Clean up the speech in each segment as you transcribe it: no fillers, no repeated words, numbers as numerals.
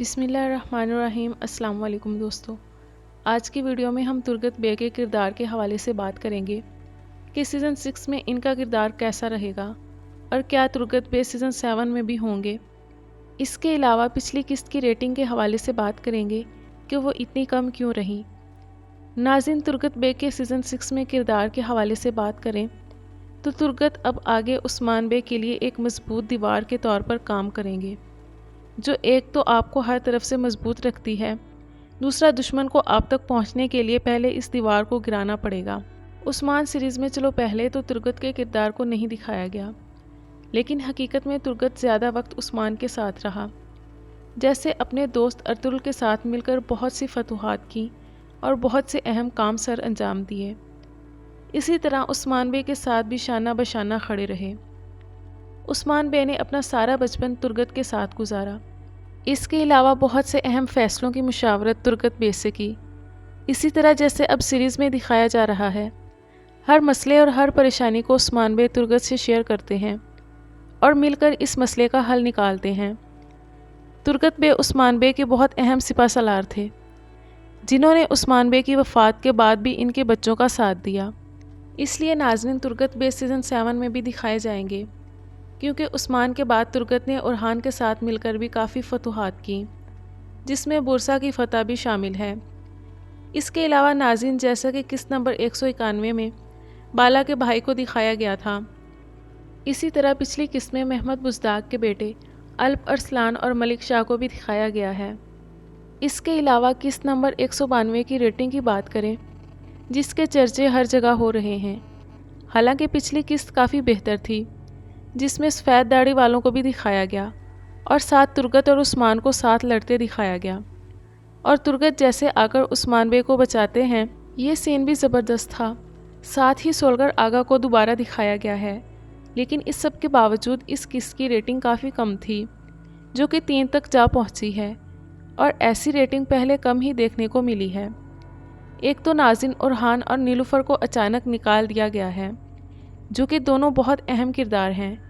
बिस्मिल्लाहिर्रहमानिर्रहीम। अस्सलाम वालेकुम दोस्तों, आज की वीडियो में हम तुर्गत बे के किरदार के हवाले से बात करेंगे कि सीज़न 6 में इनका किरदार कैसा रहेगा और क्या तुर्गत बे सीज़न 7 में भी होंगे। इसके अलावा पिछली किस्त की रेटिंग के हवाले से बात करेंगे कि वो इतनी कम क्यों रही। नाज़रीन, तुर्गत बे के सीज़न 6 में किरदार के हवाले से बात करें तो तुर्गत अब आगे उस्मान बे के लिए एक मजबूत दीवार के तौर पर काम करेंगे, जो एक तो आपको हर तरफ से मजबूत रखती है, दूसरा दुश्मन को आप तक पहुंचने के लिए पहले इस दीवार को गिराना पड़ेगा। उस्मान सीरीज़ में चलो पहले तो तुर्गत के किरदार को नहीं दिखाया गया, लेकिन हकीकत में तुर्गत ज़्यादा वक्त उस्मान के साथ रहा। जैसे अपने दोस्त अर्तुगरुल के साथ मिलकर बहुत सी फतूहात की और बहुत से अहम काम सर अंजाम दिए, इसी तरह उस्मान बे के साथ भी शाना बशाना खड़े रहे। उस्मान बे ने अपना सारा बचपन तुर्गत के साथ गुजारा। इसके अलावा बहुत से अहम फ़ैसलों की मुशावरत तुर्गत बे से की। इसी तरह जैसे अब सीरीज़ में दिखाया जा रहा है, हर मसले और हर परेशानी को उस्मान बे तुर्गत से शेयर करते हैं और मिलकर इस मसले का हल निकालते हैं। तुर्गत बे उस्मान बे के बहुत अहम सिपहसालार थे, जिन्होंने उस्मान बे की वफ़ात के बाद भी इनके बच्चों का साथ दिया। इसलिए नाज़रीन, तुर्गत बे सीज़न 7 में भी दिखाए जाएंगे, क्योंकि उस्मान के बाद तुर्गत ने ओरहान के साथ मिलकर भी काफ़ी फतूहात की, जिसमें बुरसा की फ़तह भी शामिल है। इसके अलावा नाज़रीन, जैसा कि किस्त नंबर 191 में बाला के भाई को दिखाया गया था, इसी तरह पिछली किस्त में महमद बुज़दाग के बेटे अल्प अरसलान और मलिक शाह को भी दिखाया गया है। इसके अलावा किस्त नंबर 192 की रेटिंग की बात करें, जिसके चर्चे हर जगह हो रहे हैं। हालांकि पिछली किस्त काफ़ी बेहतर थी, जिसमें सफ़ेद दाढ़ी वालों को भी दिखाया गया और साथ तुर्गत और उस्मान को साथ लड़ते दिखाया गया, और तुर्गत जैसे आकर उस्मान बे को बचाते हैं, ये सीन भी ज़बरदस्त था। साथ ही सोलगर आगा को दोबारा दिखाया गया है, लेकिन इस सब के बावजूद इस किस्त की रेटिंग काफ़ी कम थी, जो कि 3 तक जा पहुंची है, और ऐसी रेटिंग पहले कम ही देखने को मिली है। एक तो नाज़रीन, ओरहान और नीलूफ़र को अचानक निकाल दिया गया है, जो कि दोनों बहुत अहम किरदार हैं,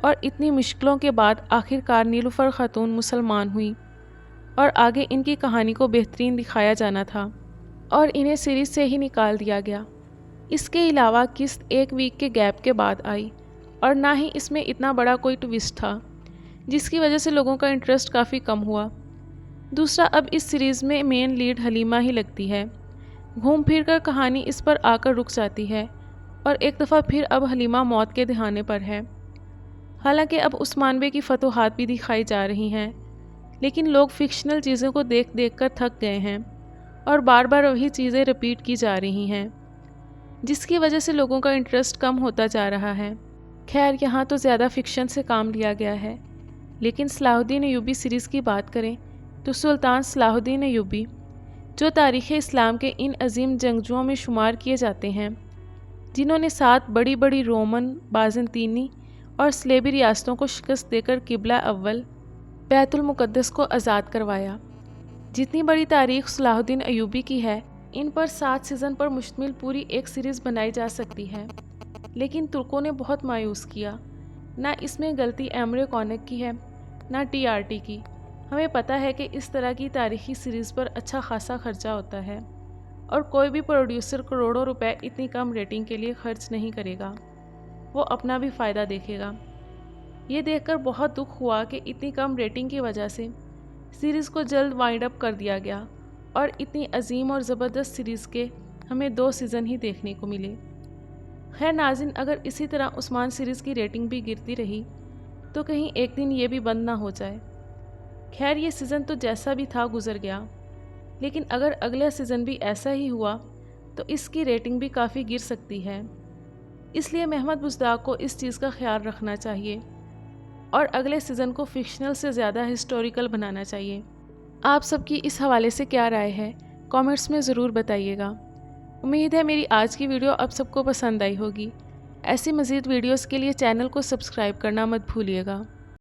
और इतनी मुश्किलों के बाद आखिरकार नीलूफ़र खातून मुसलमान हुई और आगे इनकी कहानी को बेहतरीन दिखाया जाना था, और इन्हें सीरीज़ से ही निकाल दिया गया। इसके अलावा किस्त 1 वीक के गैप के बाद आई, और ना ही इसमें इतना बड़ा कोई ट्विस्ट था, जिसकी वजह से लोगों का इंटरेस्ट काफ़ी कम हुआ। दूसरा, अब इस सीरीज़ में मेन लीड हलीमा ही लगती है। घूम फिर कर कहानी इस पर आकर रुक जाती है, और एक दफ़ा फिर अब हलीमा मौत के दहाने पर है। हालांकि अब उस्मान बे की फतूहात भी दिखाई जा रही हैं, लेकिन लोग फिक्शनल चीज़ों को देख देख कर थक गए हैं और बार बार वही चीज़ें रिपीट की जा रही हैं, जिसकी वजह से लोगों का इंटरेस्ट कम होता जा रहा है। खैर, यहाँ तो ज़्यादा फिक्शन से काम लिया गया है, लेकिन सलाहुद्दीन अय्यूबी सीरीज़ की बात करें तो सुल्तान सलाहुद्दीन अय्यूबी, जो तारीख़ इस्लाम के इन अजीम जंगजुओं में शुमार किए जाते हैं, जिन्होंने 7 बड़ी बड़ी रोमन, बाज़ंतीनी और स्लेबी रियासतों को शिकस्त देकर किबला अव्वल बैतुल मुक़द्दस को आज़ाद करवाया। जितनी बड़ी तारीख़ सलाहुद्दीन अय्यूबी की है, इन पर 7 सीज़न पर मुश्तमिल पूरी एक सीरीज़ बनाई जा सकती है, लेकिन तुर्कों ने बहुत मायूस किया। ना इसमें गलती एमरे कॉनिक की है, ना TRT की। हमें पता है कि इस तरह की तारीख़ी सीरीज़ पर अच्छा खासा खर्चा होता है, और कोई भी प्रोड्यूसर करोड़ों रुपए इतनी कम रेटिंग के लिए खर्च नहीं करेगा, वो अपना भी फ़ायदा देखेगा। ये देखकर बहुत दुख हुआ कि इतनी कम रेटिंग की वजह से सीरीज़ को जल्द वाइंड अप कर दिया गया, और इतनी अजीम और ज़बरदस्त सीरीज़ के हमें 2 सीज़न ही देखने को मिले। खैर नाज़रीन, अगर इसी तरह उस्मान सीरीज़ की रेटिंग भी गिरती रही तो कहीं एक दिन ये भी बंद ना हो जाए। खैर, ये सीज़न तो जैसा भी था गुजर गया, लेकिन अगर अगला सीज़न भी ऐसा ही हुआ तो इसकी रेटिंग भी काफ़ी गिर सकती है। इसलिए महमद बुज़दाग को इस चीज़ का ख्याल रखना चाहिए और अगले सीज़न को फिक्शनल से ज़्यादा हिस्टोरिकल बनाना चाहिए। आप सबकी इस हवाले से क्या राय है, कमेंट्स में ज़रूर बताइएगा। उम्मीद है मेरी आज की वीडियो आप सबको पसंद आई होगी। ऐसी मज़ीद वीडियोज़ के लिए चैनल को सब्सक्राइब करना मत भूलिएगा।